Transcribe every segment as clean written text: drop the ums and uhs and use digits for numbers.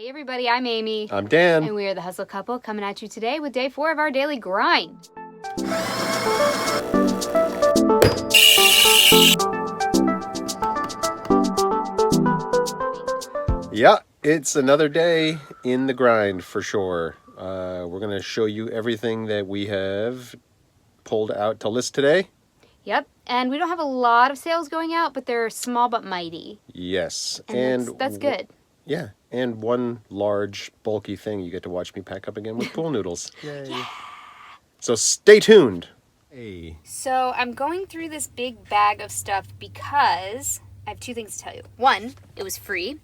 Hey everybody, I'm Amy. I'm Dan. And we are the Hustle Couple coming at you today with day 4 of our daily grind. Yeah, it's another day in the grind for sure. We're going to show you everything that we have pulled out to list today. Yep, and we don't have a lot of sales going out, but they're small but mighty. Yes. And that's good. Yeah, and one large bulky thing you get to watch me pack up again with pool noodles. Yay. Yeah. So stay tuned. Hey. So I'm going through this big bag of stuff because I have 2 things to tell you. One, it was free.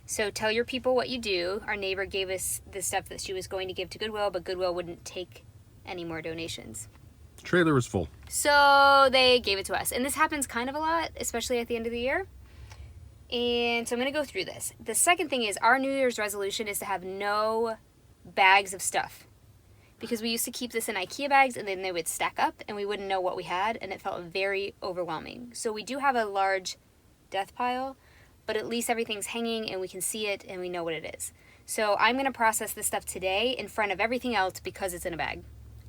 So tell your people what you do. Our neighbor gave us the stuff that she was going to give to Goodwill, but Goodwill wouldn't take any more donations. Trailer was full. So they gave it to us. And this happens kind of a lot, especially at the end of the year. And so I'm going to go through this. The second thing is our New Year's resolution is to have no bags of stuff. Because we used to keep this in IKEA bags and then they would stack up and we wouldn't know what we had and it felt very overwhelming. So we do have a large death pile, but at least everything's hanging and we can see it and we know what it is. So I'm going to process this stuff today in front of everything else because it's in a bag.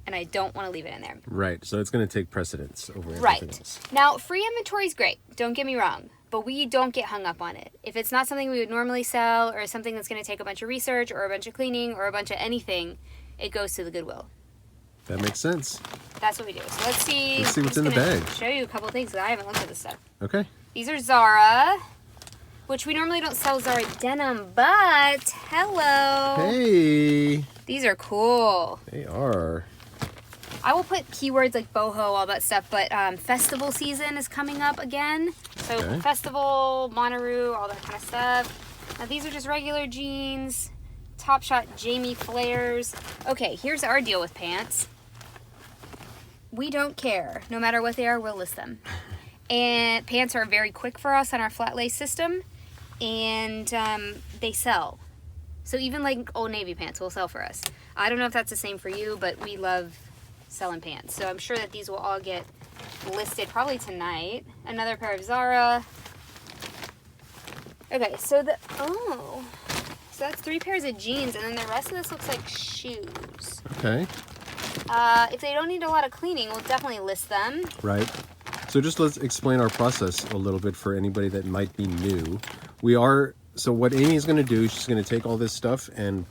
And I don't want to leave it in there. Right, so it's going to take precedence over everything else. Now, free inventory is great. Don't get me wrong. But we don't get hung up on it. If it's not something we would normally sell or something that's going to take a bunch of research or a bunch of cleaning or a bunch of anything, it goes to the Goodwill. That makes sense. That's what we do. So let's see. Let's see what's in the bag. Show you a couple of things because I haven't looked at this stuff. Okay. These are Zara, which we normally don't sell Zara denim, but hello. Hey. These are cool. They are. I will put keywords like boho, all that stuff, but festival season is coming up again. So Okay. Festival, Monterey, all that kind of stuff. Now these are just regular jeans. Top Shot Jamie flares. Okay, here's our deal with pants. We don't care. No matter what they are, we'll list them. And pants are very quick for us on our flat lace system. And they sell. So even like Old Navy pants will sell for us. I don't know if that's the same for you, but we love selling pants. So I'm sure that these will all get listed probably tonight. Another pair of Zara. Okay, so so that's 3 pairs of jeans, and then the rest of this looks like shoes. Okay. If they don't need a lot of cleaning, we'll definitely list them. Right. So just let's explain our process a little bit for anybody that might be new. So what Amy's going to do, she's going to take all this stuff and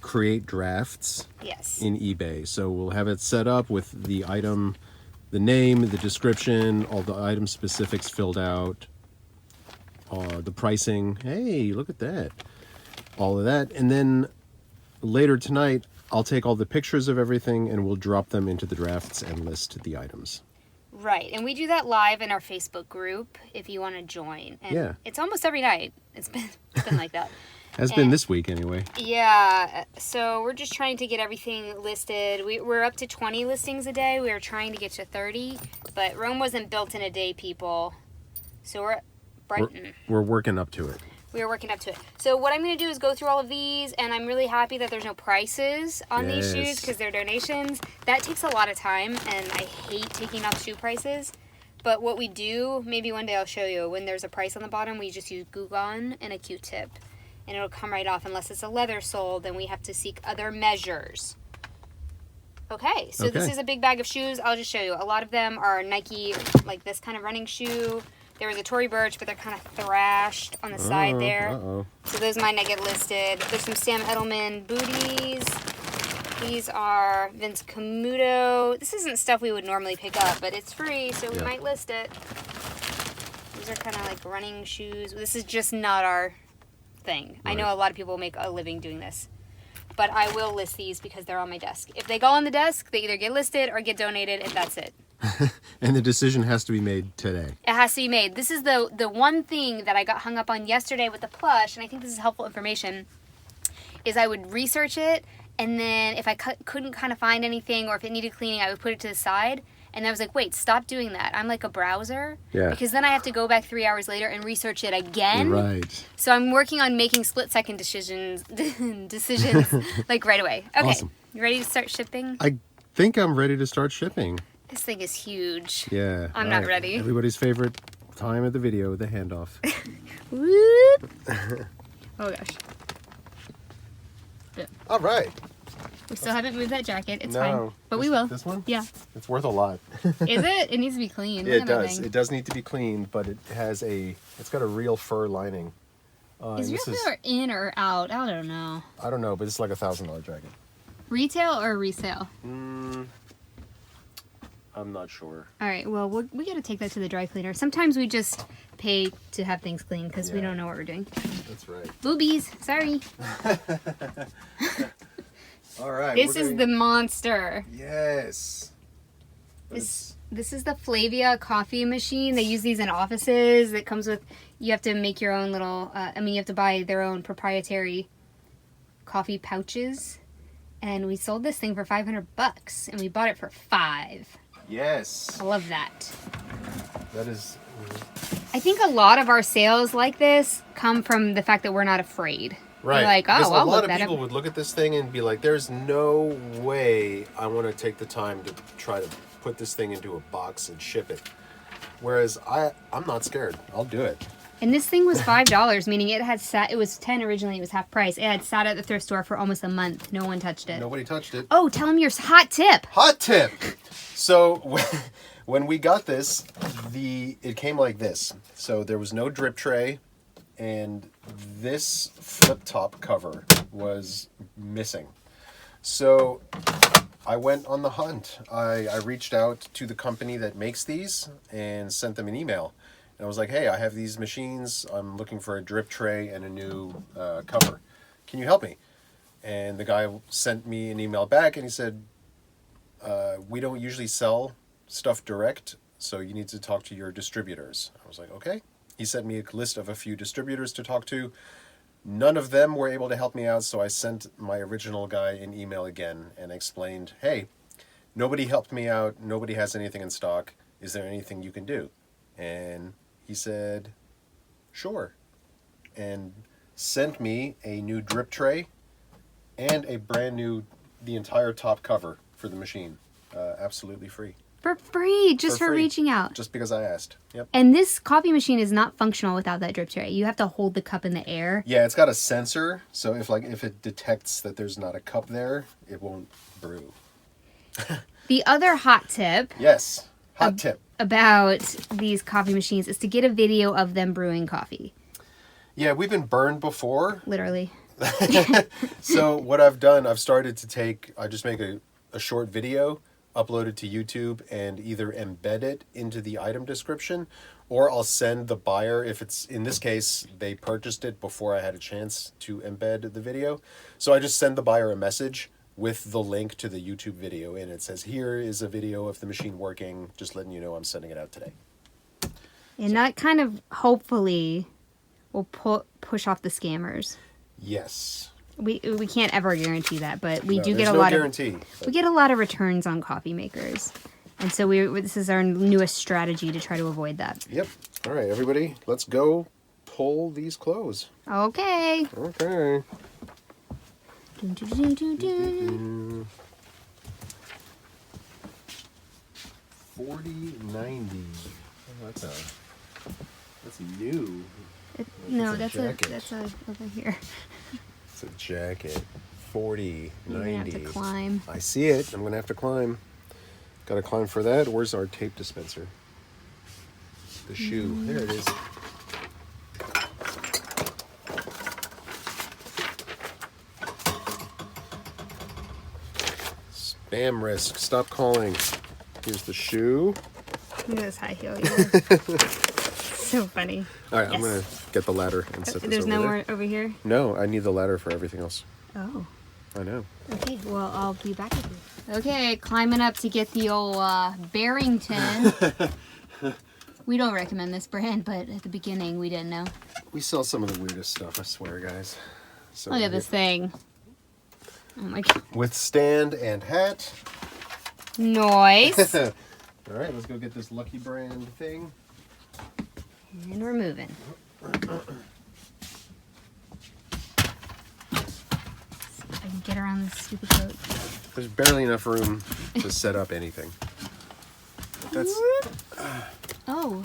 create drafts. Yes. In eBay. So we'll have it set up with the item, the name, the description, all the item specifics filled out, the pricing. Hey, look at that. All of that. And then later tonight, I'll take all the pictures of everything and we'll drop them into the drafts and list the items. Right. And we do that live in our Facebook group if you want to join. And yeah. It's almost every night. It's been like that. Has been this week anyway. Yeah, so we're just trying to get everything listed. We're up to 20 listings a day. We are trying to get to 30, but Rome wasn't built in a day, people. So we're working up to it. We are working up to it. So what I'm going to do is go through all of these, and I'm really happy that there's no prices on these shoes because they're donations. That takes a lot of time, and I hate taking off shoe prices. But what we do, maybe one day I'll show you, when there's a price on the bottom, we just use Glue Gun and a Q-tip. And it'll come right off. Unless it's a leather sole, then we have to seek other measures. Okay, so this is a big bag of shoes. I'll just show you. A lot of them are Nike, like this kind of running shoe. There was a Tory Burch, but they're kind of thrashed on the side there. So those might not get listed. There's some Sam Edelman booties. These are Vince Camuto. This isn't stuff we would normally pick up, but it's free, so we might list it. These are kind of like running shoes. This is just not our thing. Right. I know a lot of people make a living doing this, but I will list these because they're on my desk. If they go on the desk, they either get listed or get donated, and that's it. And the decision has to be made today. It has to be made. This is the one thing that I got hung up on yesterday with the plush, and I think this is helpful information, is I would research it, and then if I couldn't kind of find anything or if it needed cleaning, I would put it to the side. And I was like, wait, stop doing that. I'm like a browser. Yeah. Because then I have to go back 3 hours later and research it again. Right. So I'm working on making split-second decisions like right away. Okay. Awesome. You ready to start shipping? I think I'm ready to start shipping. This thing is huge. Yeah. I'm not ready. Everybody's favorite time of the video, the handoff. Whoop. Oh, gosh. All right. We still haven't moved that jacket. It's No. fine. But we will. This one? Yeah. It's worth a lot. Is it? It needs to be clean. Yeah, Look it at that does. thing. It does need to be cleaned, but it's got a real fur lining. Is real fur in or out? I don't know. I don't know, but it's like $1,000 jacket. Retail or resale? I'm not sure. All right. Well, we got to take that to the dry cleaner. Sometimes we just pay to have things clean because we don't know what we're doing. That's right. Boobies. Sorry. All right. This is the monster. Yes. This is the Flavia coffee machine. They use these in offices. It comes with, you have to make your own little, you have to buy their own proprietary coffee pouches. And we sold this thing for $500 and we bought it for $5. Yes. I love that. That is. I think a lot of our sales like this come from the fact that we're not afraid. Right. We're like, because oh, I'll a lot look of that people up. would look at this thing and be like, there's no way I want to take the time to try to put this thing into a box and ship it. Whereas I'm not scared. I'll do it. And this thing was $5, meaning it had sat, it was $10 originally, it was half price. It had sat at the thrift store for almost a month. No one touched it. Nobody touched it. Oh, tell them your hot tip. Hot tip. So when we got this, it came like this. So there was no drip tray, and this flip top cover was missing. So I went on the hunt. I reached out to the company that makes these and sent them an email. And I was like, hey, I have these machines. I'm looking for a drip tray and a new cover. Can you help me? And the guy sent me an email back and he said, we don't usually sell stuff direct, so you need to talk to your distributors. I was like, okay. He sent me a list of a few distributors to talk to. None of them were able to help me out, so I sent my original guy an email again and explained, hey, nobody helped me out. Nobody has anything in stock. Is there anything you can do? And he said, sure. And sent me a new drip tray and a brand new, the entire top cover for the machine. Absolutely free. For free, just for free. reaching out. Just because I asked. Yep. And this coffee machine is not functional without that drip tray. You have to hold the cup in the air. Yeah, it's got a sensor, so if it detects that there's not a cup there, it won't brew. The other hot tip. Yes, hot tip. About these coffee machines is to get a video of them brewing coffee. Yeah, we've been burned before. Literally. So what I've done, I just make a short video, upload it to YouTube, and either embed it into the item description, or I'll send the buyer, if it's, in this case, they purchased it before I had a chance to embed the video. So I just send the buyer a message with the link to the YouTube video, and it says, here is a video of the machine working, just letting you know I'm sending it out today. And that kind of, hopefully, will push off the scammers. Yes. We can't ever guarantee that, but we do get there's a no lot guarantee, of we get a lot of returns on coffee makers, and so this is our newest strategy to try to avoid that. Yep. All right, everybody, let's go pull these clothes. Okay. Okay. Dun, dun, dun, dun, dun. 4090. Oh, that's new. No, That's a jacket. that's over here. It's a jacket. 4090. You're gonna have to climb. I see it. I'm gonna have to climb. Got to climb for that. Where's our tape dispenser? The shoe. There it is. Spam risk. Stop calling. Here's the shoe. Look at this high heel. So funny. All right, Yes. I'm gonna get the ladder and set this There's over no there. more over here? No, I need the ladder for everything else. Oh. I know. Okay, well, I'll be back with you. Okay, climbing up to get the old Barrington. We don't recommend this brand, but at the beginning, we didn't know. We sell some of the weirdest stuff, I swear, guys. So Look at this thing. Oh my god. with stand and hat. Nice. All right, let's go get this Lucky Brand thing. And we're moving. See if I can get around this stupid coat. There's barely enough room to set up anything. That's Oh.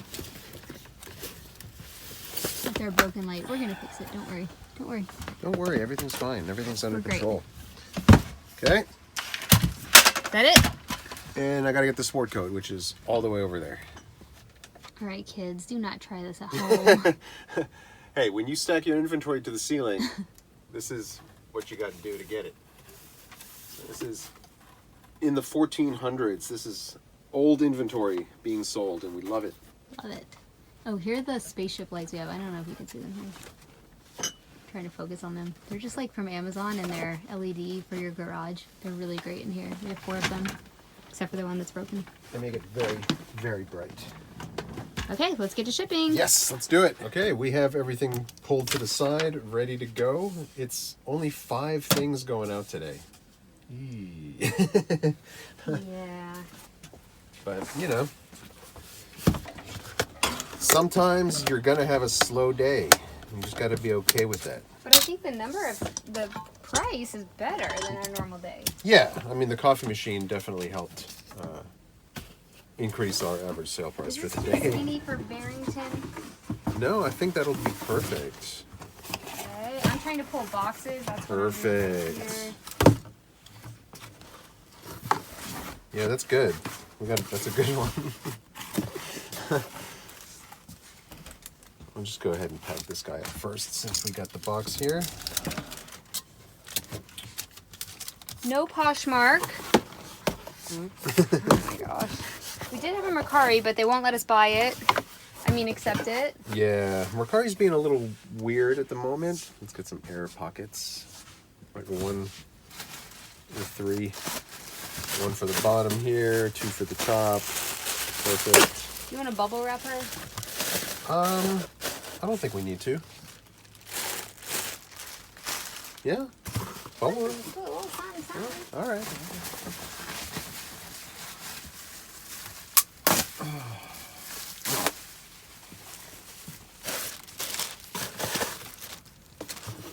They're a broken light. We're gonna fix it. Don't worry. Don't worry. don't worry, everything's fine. Everything's under We're great. control. Okay. Is that it? And I gotta get the sport coat, which is all the way over there. All right, kids, do not try this at home. Hey, when you stack your inventory to the ceiling, this is what you got to do to get it. So this is in the 1400s. This is old inventory being sold, and we love it. Love it. Oh, here are the spaceship lights we have. I don't know if you can see them here. Trying to focus on them. They're just like from Amazon, and they're LED for your garage. They're really great in here. We have 4 of them, except for the one that's broken. They make it very, very bright. Okay, let's get to shipping. Yes, let's do it. Okay, we have everything pulled to the side, ready to go. It's only 5 things going out today. Yeah. But, you know, sometimes you're going to have a slow day. You just got to be okay with that. But I think the price is better than a normal day. Yeah, I mean, the coffee machine definitely helped increase our average sale price for the day. Is this too skinny for Barrington? No, I think that'll be perfect. Okay, I'm trying to pull boxes. That's Perfect. Yeah, that's good. That's a good one. I'll just go ahead and pack this guy up first since we got the box here. No Poshmark. Oh my gosh. We did have a Mercari, but they won't let us buy it. I mean, accept it. Yeah, Mercari's being a little weird at the moment. Let's get some air pockets. Like 1 or 3. 1 for the bottom here, 2 for the top. Perfect. You want a bubble wrap her? I don't think we need to. Yeah? Bubble wrap? Oh, fine. All right.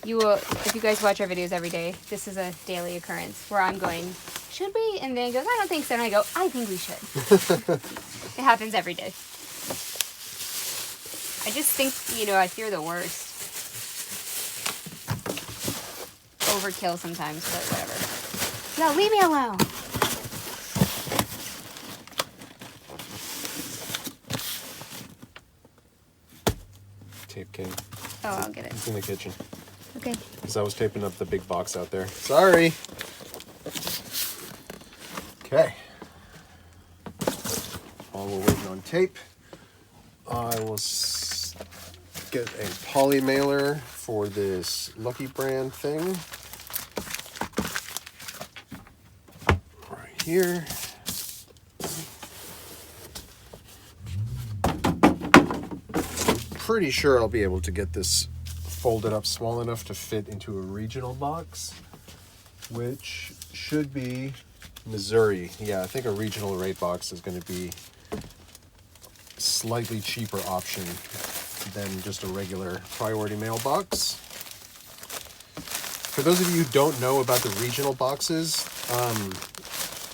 You will, if you guys watch our videos every day, this is a daily occurrence where I'm going, should we? And then he goes, I don't think so. And I go, I think we should. It happens every day. I just think, I fear the worst. Overkill sometimes, but whatever. No, leave me alone. Tape king. Oh, I'll get it. It's in the kitchen. Okay. Because I was taping up the big box out there. Sorry. Okay. While we're waiting on tape, I will get a poly mailer for this Lucky Brand thing. Right here. Pretty sure I'll be able to get this folded up small enough to fit into a regional box, which should be Missouri. Yeah, I think a regional rate box is going to be a slightly cheaper option than just a regular priority mail box. For those of you who don't know about the regional boxes,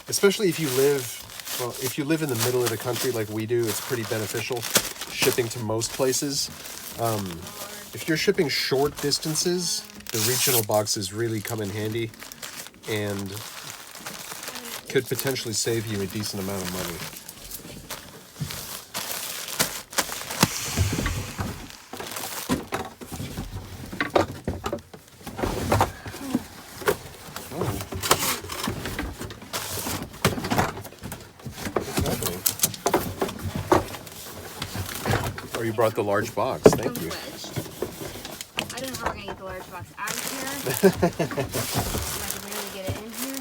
especially if you live in the middle of the country like we do, it's pretty beneficial shipping to most places. If you're shipping short distances, the regional boxes really come in handy and could potentially save you a decent amount of money. Oh, you brought the large box. Thank you. I don't know how we're going to get the large box out of here. I can barely get it in here.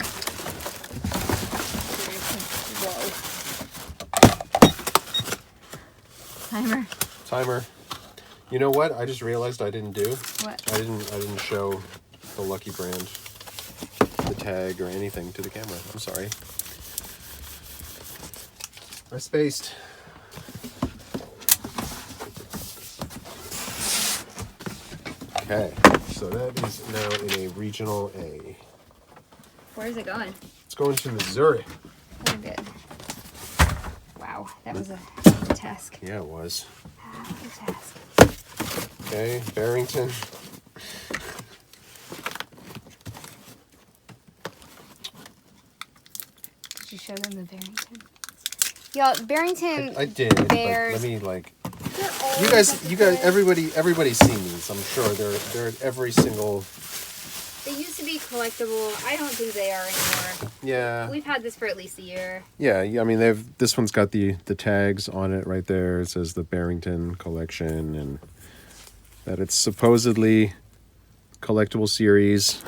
Whoa. Timer. You know what? I just realized I didn't do. What? I didn't show the Lucky Brand, the tag or anything to the camera. I'm sorry. I spaced. Okay, so that is now in a regional A. Where is it going? It's going to Missouri. Oh, good. Wow, that was a task. Yeah, it was. A task. Okay, Barrington. Did you show them the Barrington? Y'all, Barrington I did. bears. But let me like. You guys, everybody's seen these. I'm sure they're at every single. They used to be collectible. I don't think they are anymore. Yeah. We've had this for at least a year. Yeah. I mean, this one's got the tags on it right there. It says the Barrington collection and that it's supposedly collectible series.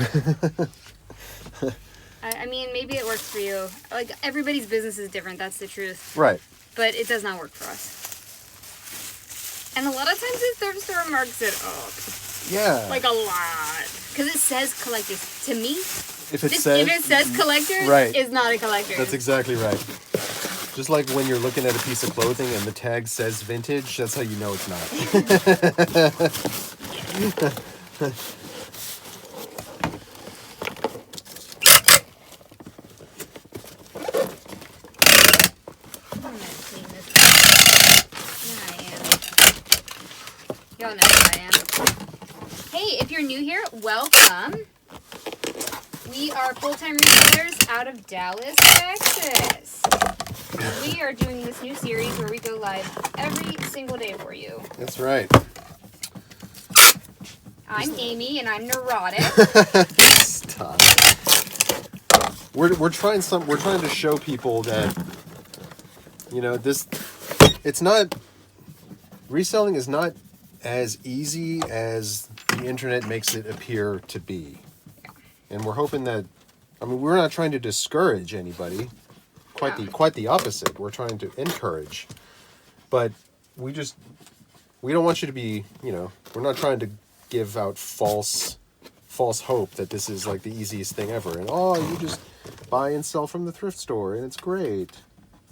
I mean, maybe it works for you. Like, everybody's business is different. That's the truth. Right. But it does not work for us. And a lot of times the thrift store marks it up. Yeah. Like a lot. Because it says collectors. To me, if it says collectors, right. It's not a collector. That's exactly right. Just like when you're looking at a piece of clothing and the tag says vintage, that's how you know it's not. Y'all know who I am. Hey, if you're new here, welcome. We are full-time resellers out of Dallas, Texas. We are doing this new series where we go live every single day for you. That's right. I'm Amy and I'm neurotic. Stop. We're trying to show people that reselling is not as easy as the internet makes it appear to be. And we're hoping that, we're not trying to discourage anybody. Quite the opposite. We're trying to encourage. But we don't want you to be, we're not trying to give out false hope that this is like the easiest thing ever. And you just buy and sell from the thrift store and it's great.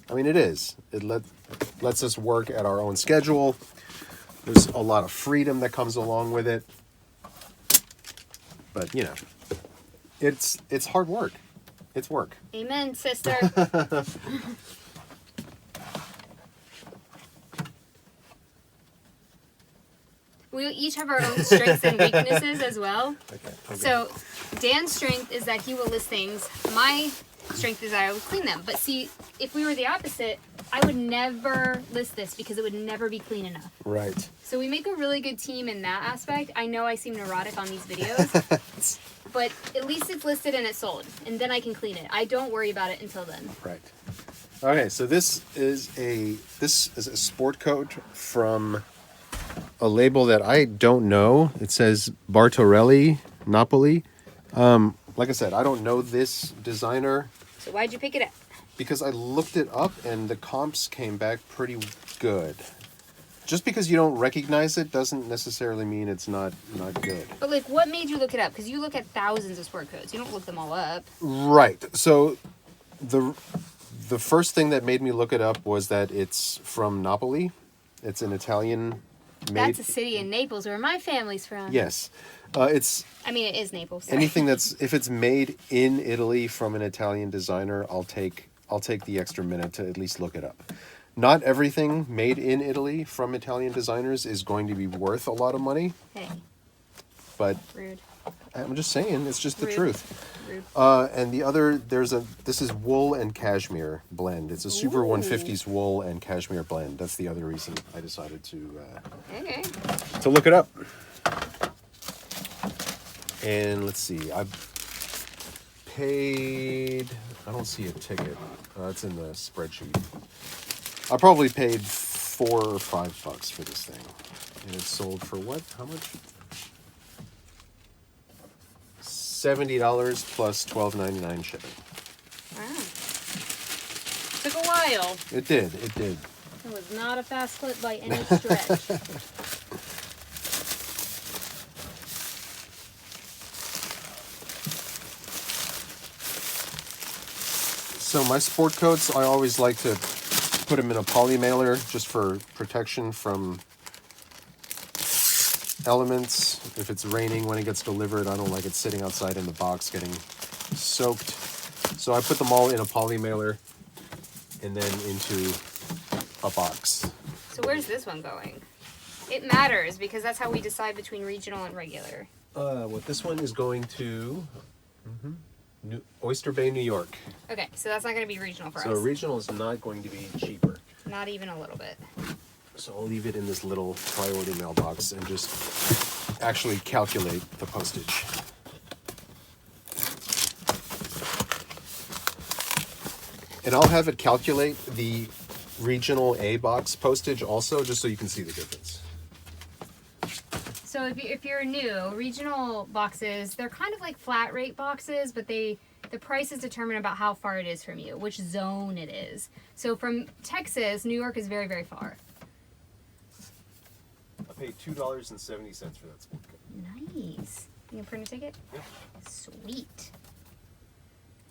It is. It lets us work at our own schedule. There's a lot of freedom that comes along with it. But, it's hard work. It's work. Amen, sister. We each have our own strengths and weaknesses as well. Okay. So Dan's strength is that he will list things. My strength is that I will clean them. But see, if we were the opposite, I would never list this because it would never be clean enough. Right. So we make a really good team in that aspect. I know I seem neurotic on these videos, but at least it's listed and it's sold, and then I can clean it. I don't worry about it until then. Right. Okay, so this is a sport coat from a label that I don't know. It says Bartorelli Napoli. Like I said, I don't know this designer. So why'd you pick it up? Because I looked it up and the comps came back pretty good. Just because you don't recognize it doesn't necessarily mean it's not good. But like, what made you look it up? Because you look at thousands of sport coats. You don't look them all up. Right. So the first thing that made me look it up was that it's from Napoli. It's an Italian made. That's a city in Naples where my family's from. Yes. It is Naples. Sorry. Anything if it's made in Italy from an Italian designer, I'll take the extra minute to at least look it up. Not everything made in Italy from Italian designers is going to be worth a lot of money. Hey. But rude. I'm just saying, it's just the truth. Rude. And the other, this is wool and cashmere blend. It's a Super 150s wool and cashmere blend. That's the other reason I decided to look it up. And let's see, I don't see a ticket. It's in the spreadsheet. I probably paid $4 or $5 for this thing. And it sold for what? How much? $70 plus $12.99 shipping. Wow. Took a while. It did. It was not a fast clip by any stretch. So my sport coats, I always like to put them in a poly mailer just for protection from elements. If it's raining when it gets delivered, I don't like it sitting outside in the box getting soaked. So I put them all in a poly mailer and then into a box. So where's this one going? It matters because that's how we decide between regional and regular. This one is going to Oyster Bay, New York. Okay, so that's not going to be regional for So us. regional is not going to be cheaper. Not even a little bit. So I'll leave it in this little priority mailbox and just actually calculate the postage. And I'll have it calculate the regional A box postage also, just so you can see the difference. So if you're new, regional boxes, they're kind of like flat rate boxes, but the price is determined about how far it is from you, which zone it is. So from Texas, New York is very, very far. I paid $2.70 for that sport coat. Nice. You can print a ticket? Yeah. Sweet.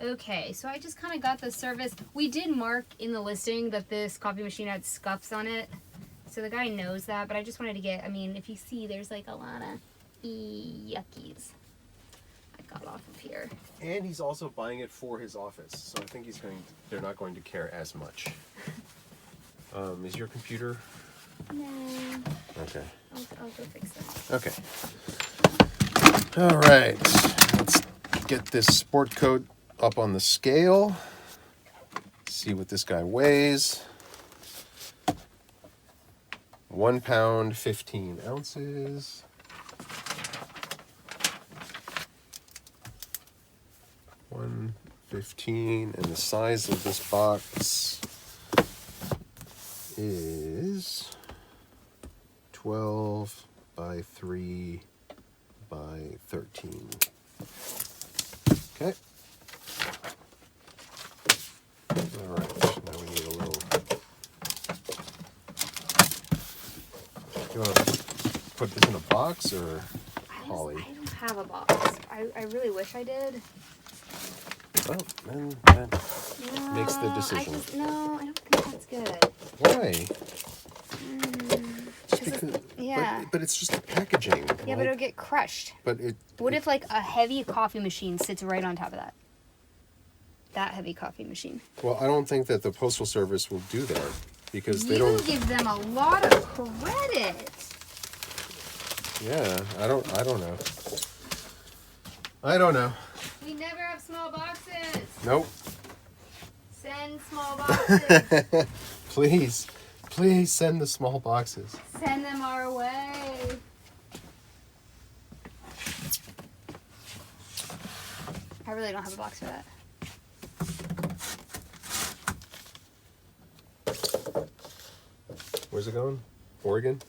Okay, so I just kind of got the service. We did mark in the listing that this coffee machine had scuffs on it. So the guy knows that, but I just wanted to get, I mean, if you see, there's like a lot of yuckies. I got off of here. And he's also buying it for his office, so I think they're not going to care as much. Is your computer? No. Okay. I'll go fix that. Okay. All right. Let's get this sport coat up on the scale. See what this guy weighs. 1 pound, 15 ounces. $1.15, and the size of this box is 12 by 3 by 13. Okay. All right, now we need a little. Do you want to put this in a box or Holly? I don't have a box. I really wish I did. Well, then that No, makes the decision. I don't think that's good. Why? Just 'Cause because, yeah. but it's just the packaging. Yeah, but it'll get crushed. But it. What if like a heavy coffee machine sits right on top of that? That heavy coffee machine. Well, I don't think that the Postal Service will do that because they You don't. give them a lot of credit. Yeah, I don't know. I don't know. We never have small boxes. Nope. Send small boxes. Please send the small boxes. Send them our way. I really don't have a box for that. Where's it going? Oregon?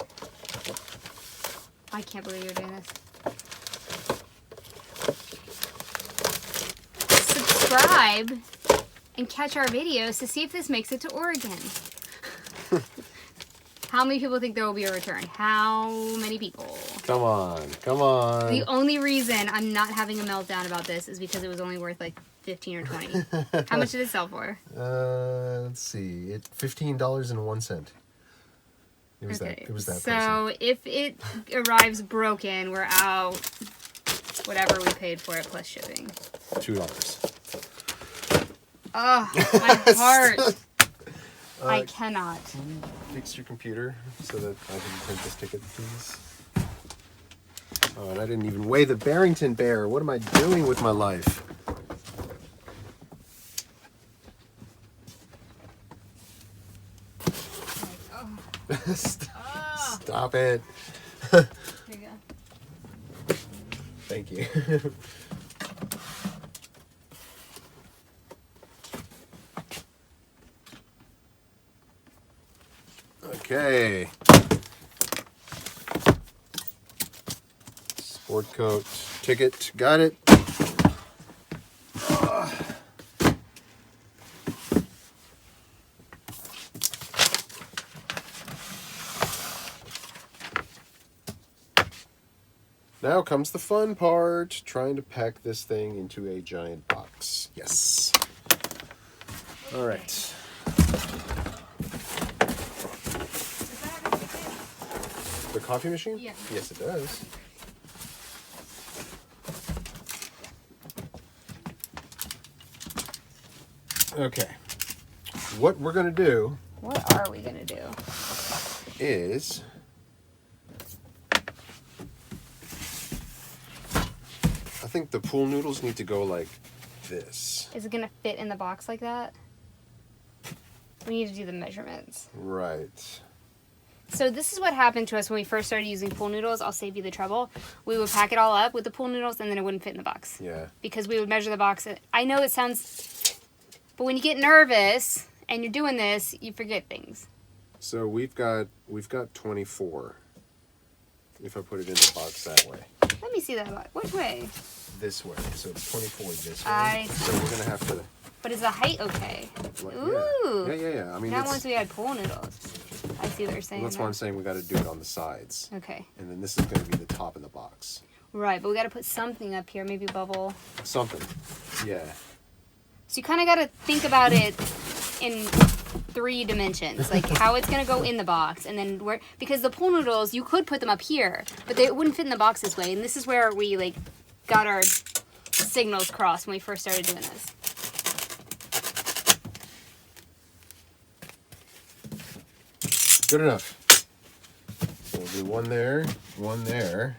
I can't believe you're doing this. Subscribe and catch our videos to see if this makes it to Oregon. How many people think there will be a return? How many people? Come on. The only reason I'm not having a meltdown about this is because it was only worth like 15 or 20. How much did it sell for? Let's see. $15.01. It was Okay. that pricey. So if it arrives broken, we're out whatever we paid for it plus shipping. $2. Oh, my heart. I cannot. Can you fix your computer so that I can print this ticket, please? Oh, and I didn't even weigh the Barrington Bear. What am I doing with my life? Stop it. Here you go. Thank you. Okay. Sport coat ticket. Got it. Now comes the fun part, trying to pack this thing into a giant box. Yes. All right. The coffee machine? Yeah. Yes, it does. Okay. What we're going to do What are we going to do? is I think the pool noodles need to go like this. Is it gonna fit in the box like that? We need to do the measurements. Right. So this is what happened to us when we first started using pool noodles. I'll save you the trouble. We would pack it all up with the pool noodles and then it wouldn't fit in the box. Yeah. Because we would measure the box. I know it sounds, but when you get nervous and you're doing this, you forget things. So we've got 24. If I put it in the box that way. Let me see that box. Which way? This way. So it's 24 this way. So we're gonna have to. But is the height okay? Like, Ooh. Yeah. I mean, not once we had pool noodles. I see what they're saying. Well, that's why I'm saying we got to do it on the sides. Okay. And then this is going to be the top of the box. Right, but we got to put something up here, maybe bubble. Something. Yeah. So you kind of got to think about it in 3 dimensions, like how it's going to go in the box, and then where, because the pool noodles, you could put them up here, but they wouldn't fit in the box this way. And this is where we like got our signals crossed when we first started doing this. Good enough. We'll do one there, one there.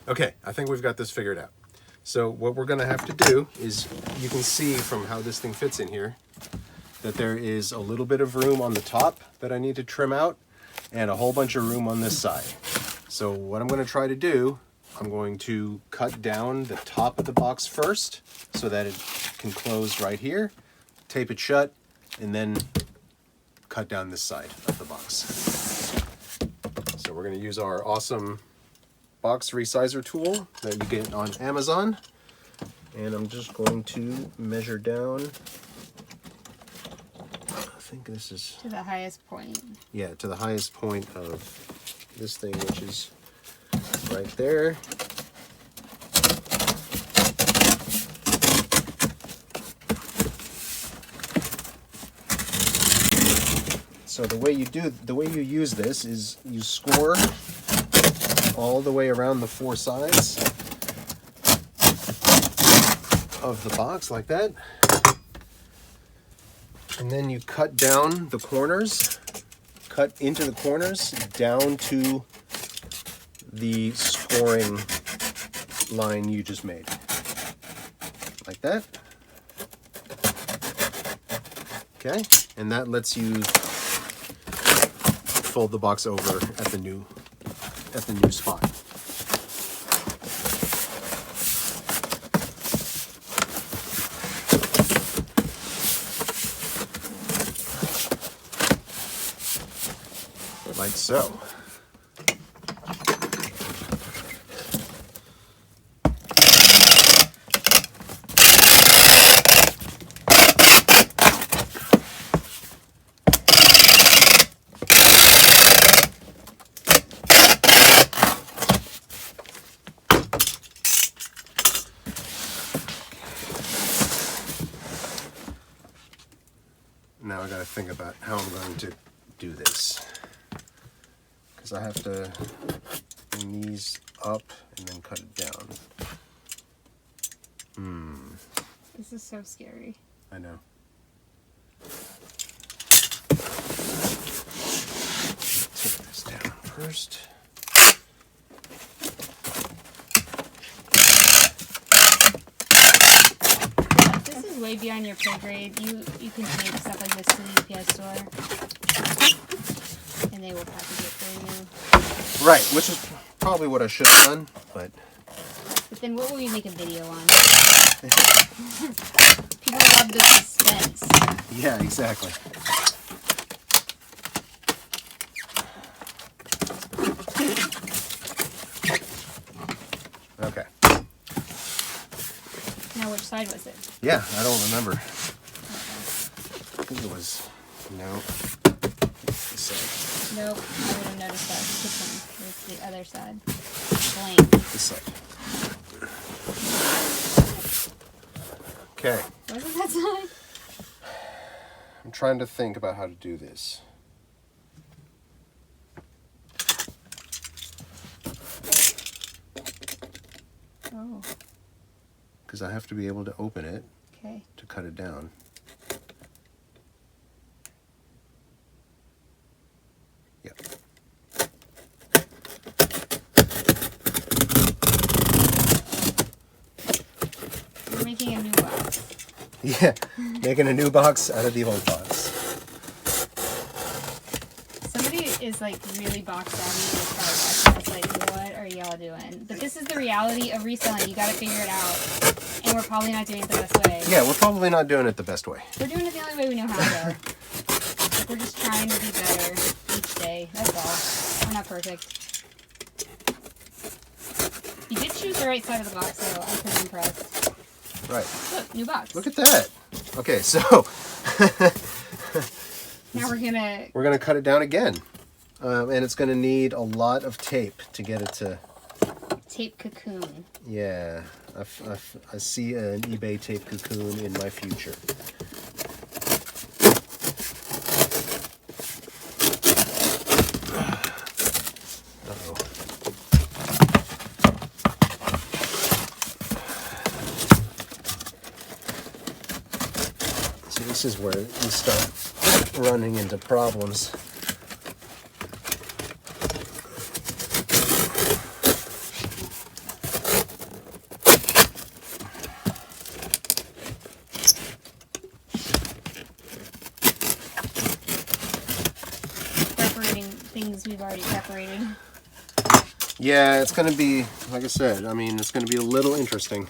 Okay, I think we've got this figured out. So what we're gonna have to do is, you can see from how this thing fits in here, that there is a little bit of room on the top that I need to trim out, and a whole bunch of room on this side. So what I'm gonna try to do, I'm going to cut down the top of the box first, so that it can close right here, tape it shut, and then cut down this side of the box. So we're gonna use our awesome box resizer tool that you get on Amazon, and I'm just going to measure down. I think this is To the highest point. Yeah, to the highest point of this thing, which is right there. So the way you use this is you score all the way around the 4 sides of the box like that. And then you cut down the corners, cut into the corners down to the scoring line you just made. Like that. Okay, and that lets you fold the box over at the new spot. Like so. Now I got to think about how I'm going to do this, because I have to bring these up and then cut it down. This is so scary. I know. Take this down first. This is way beyond your pay grade. You can take stuff like this to the UPS store, and they will package it for you. Right, which is probably what I should have done, but then what will you make a video on? People love the suspense. yeah, exactly. Okay. Now, which side was it? Yeah, I don't remember. I think it was, no. This side. Nope, I would have noticed that. Kitchen. It's the other side. Blank. This side. Okay. Was it that side? I'm trying to think about how to do this. Oh. Because I have to be able to open it Okay. to cut it down. Yep. You're making a new box. Yeah, making a new box out of the old box. Somebody is like really box savvy. It's probably watching us like, what are y'all doing? But this is the reality of reselling. You got to figure it out. And we're probably not doing it the best way. Yeah, we're probably not doing it the best way. We're doing it the only way we know how, though. Like, we're just trying to be better each day. That's all. We're not perfect. You did choose the right side of the box, though. I'm pretty impressed. Right. Look, new box. Look at that. Okay, so Now we're gonna cut it down again, and it's gonna need a lot of tape to get it to. Tape cocoon. Yeah, I see an eBay tape cocoon in my future. Uh-oh. See, this is where you start running into problems. Things we've already separated. Yeah, it's going to be, like I said, I mean, it's going to be a little interesting.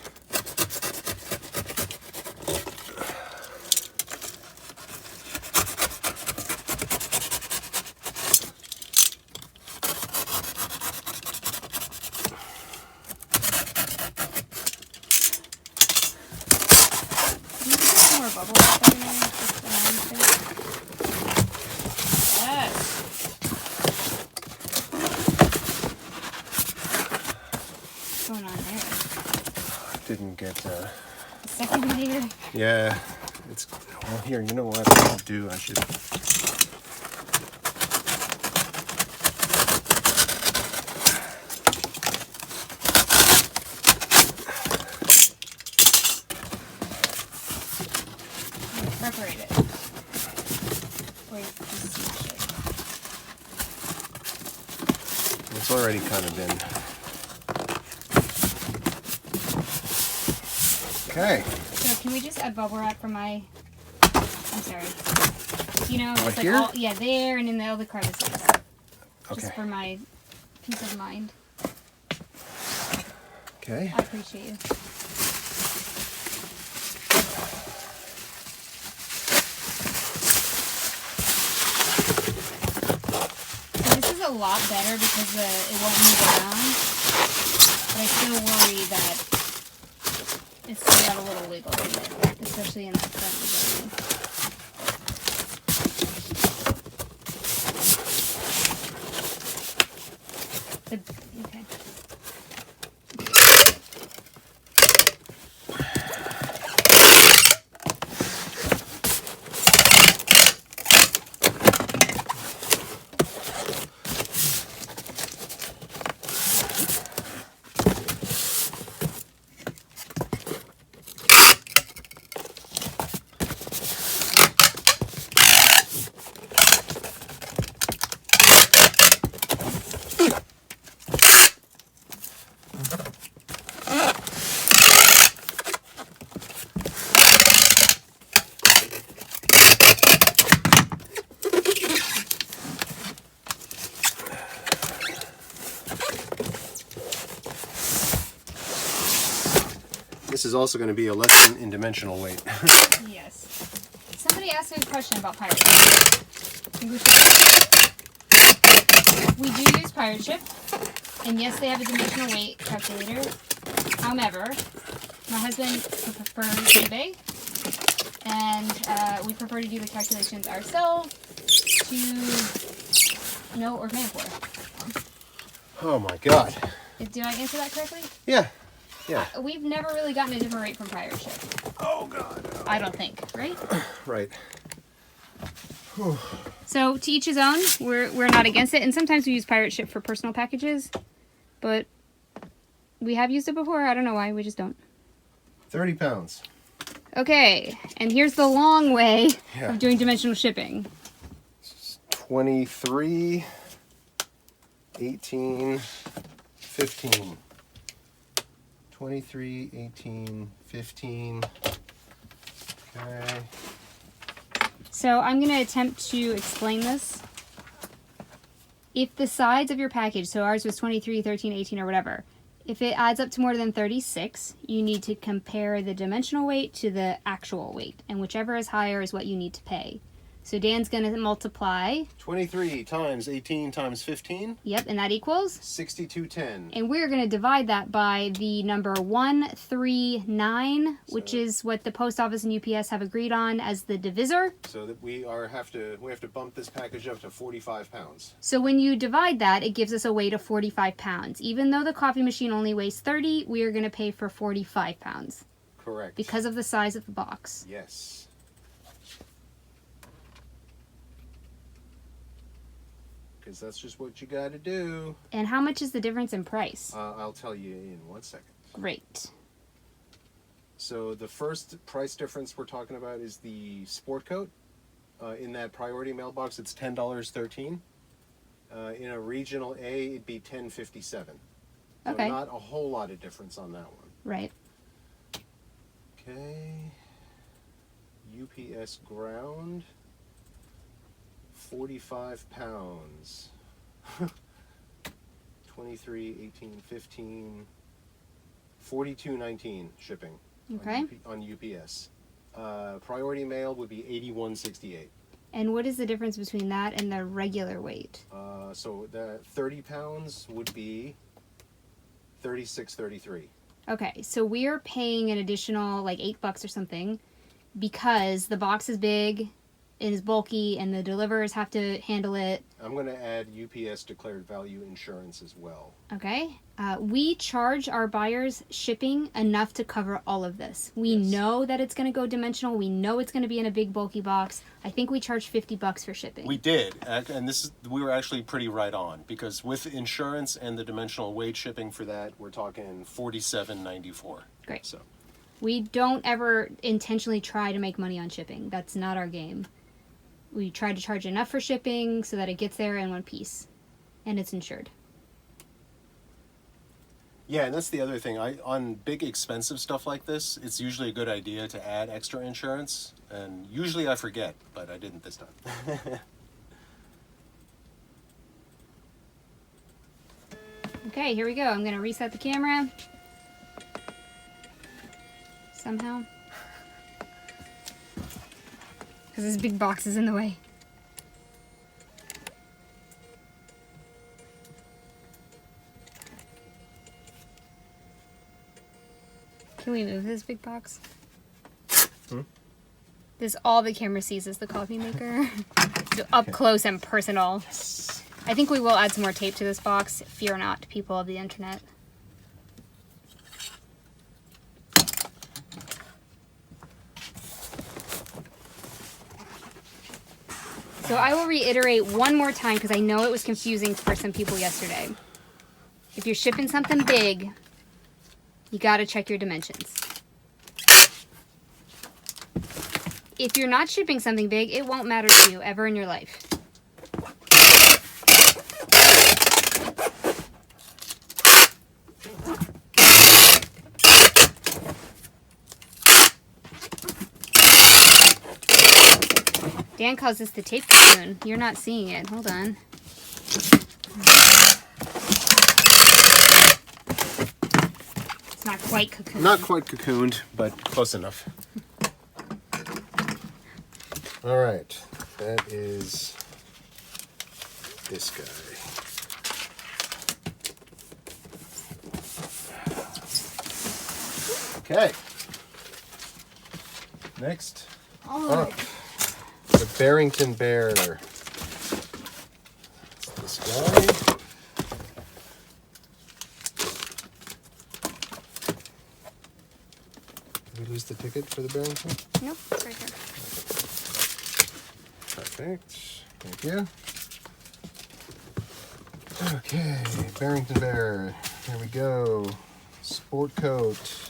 Can you put some more bubble wrap in there? Just the lines there? Yes. What's going on there? Didn't get, Second here. yeah, it's, well, here, you know what I should do? I should, Separate it. Wait, just smash it. it's already kind of been. Okay. So can we just add bubble wrap for my? I'm sorry. You know, Right it's like here? all, yeah, there and in the other crevices. Okay. Just for my peace of mind. Okay. I appreciate you. So this is a lot better because it won't move around, but I still worry that it's still got a little wiggle in it, especially in the front area. Okay. This is also going to be a lesson in dimensional weight. Yes. Somebody asked me a question about pirate ship. We do use pirate ship, and yes, they have a dimensional weight calculator. However, my husband prefers eBay, and we prefer to do the calculations ourselves to know what we're paying for. Oh my God. Did I answer that correctly? Yeah. Yeah. We've never really gotten a different rate from pirate ship. Oh God. I don't think, right? Right. So to each his own. We're not against it, and sometimes we use pirate ship for personal packages, but we have used it before. I don't know why. We just don't. 30 pounds. Okay, and here's the long way of doing dimensional shipping. 23, 18, 15. 23, 18, 15. Okay. So I'm going to attempt to explain this. If the sides of your package, so ours was 23, 13, 18, or whatever, if it adds up to more than 36, you need to compare the dimensional weight to the actual weight, and whichever is higher is what you need to pay. So Dan's going to multiply. 23 times 18 times 15. Yep, and that equals? 6210. And we're going to divide that by the number 139, which is what the post office and UPS have agreed on as the divisor. So that we have to bump this package up to 45 pounds. So when you divide that, it gives us a weight of 45 pounds. Even though the coffee machine only weighs 30, we are going to pay for 45 pounds. Correct. Because of the size of the box. Yes. Because that's just what you got to do. And how much is the difference in price? I'll tell you in 1 second. Great. So the first price difference we're talking about is the sport coat. In that priority mailbox, it's $10.13. In a regional A, it'd be $10.57. So okay. Not a whole lot of difference on that one. Right. Okay. UPS ground. 45 pounds. 23, 18, 15. 42.19 shipping. Okay. On UPS. Priority mail would be 81.68. And what is the difference between that and the regular weight? So the 30 pounds would be 36.33. Okay, so we are paying an additional like $8 or something because the box is big. It is bulky, and the deliverers have to handle it. I'm going to add UPS declared value insurance as well. Okay. We charge our buyers shipping enough to cover all of this. We know that it's going to go dimensional. We know it's going to be in a big bulky box. I think we charge $50 for shipping. We did, and we were actually pretty right on, because with insurance and the dimensional weight shipping for that, we're talking $47.94. Great. So we don't ever intentionally try to make money on shipping. That's not our game. We try to charge enough for shipping so that it gets there in one piece, and it's insured. Yeah, and that's the other thing. On big expensive stuff like this, it's usually a good idea to add extra insurance, and usually I forget, but I didn't this time. Okay, here we go. I'm going to reset the camera. Somehow. Because this big box is in the way. Can we move this big box? This all the camera sees is the coffee maker. So up close and personal. I think we will add some more tape to this box. Fear not, people of the internet. So I will reiterate one more time because I know it was confusing for some people yesterday. If you're shipping something big, you got to check your dimensions. If you're not shipping something big, it won't matter to you ever in your life. Dan calls this the tape cocoon. You're not seeing it. Hold on. So not quite cocooned. Not quite cocooned, but close enough. All right, that is this guy. Okay. Next up, the Barrington Bear. This guy. Did we lose the ticket for the Barrington? Nope, it's right here. Perfect. Thank you. Okay, Barrington Bear. Here we go. Sport coat.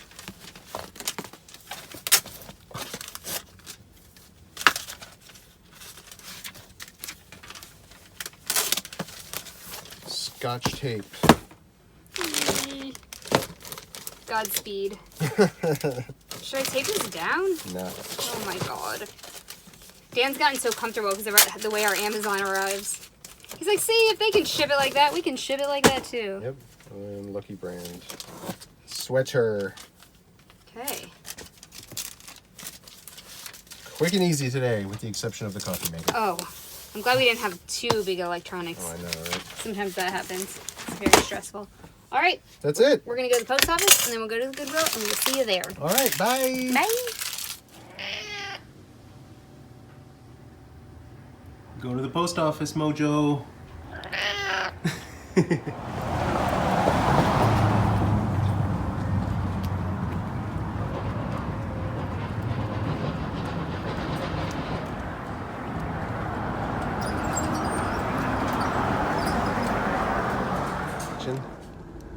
Scotch tape. Godspeed. Should I tape this down? No. Oh my god. Dan's gotten so comfortable because of the way our Amazon arrives. He's like, see, if they can ship it like that, we can ship it like that too. Yep. And Lucky Brand. Sweater. Okay. Quick and easy today, with the exception of the coffee maker. Oh, I'm glad we didn't have too big electronics. Oh, I know, right? Sometimes that happens. It's very stressful. All right. That's it. We're going to go to the post office, and then we'll go to the Goodwill, and we'll see you there. All right, bye. Bye. Go to the post office, Mojo.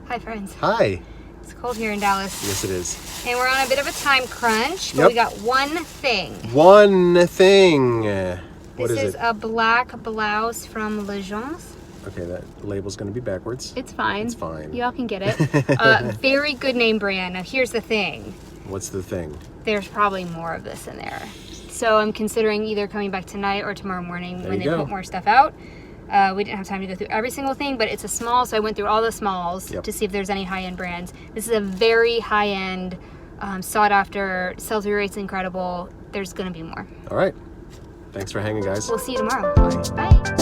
Hi, friends. Hi. It's cold here in Dallas. Yes, it is. And we're on a bit of a time crunch, but Yep. we got one thing. One thing. What This is it? a black blouse from Legence. Okay, that label's going to be backwards. It's fine. It's fine. Y'all can get it. Very good name brand. Now, here's the thing. What's the thing? There's probably more of this in there. So I'm considering either coming back tonight or tomorrow morning There when you they go. put more stuff out. We didn't have time to go through every single thing, but it's a small, so I went through all the smalls Yep. to see if there's any high-end brands. This is a very high-end, sought-after, sell-through rate's incredible. There's gonna be more. All right. Thanks for hanging, guys. We'll see you tomorrow. Bye. Bye.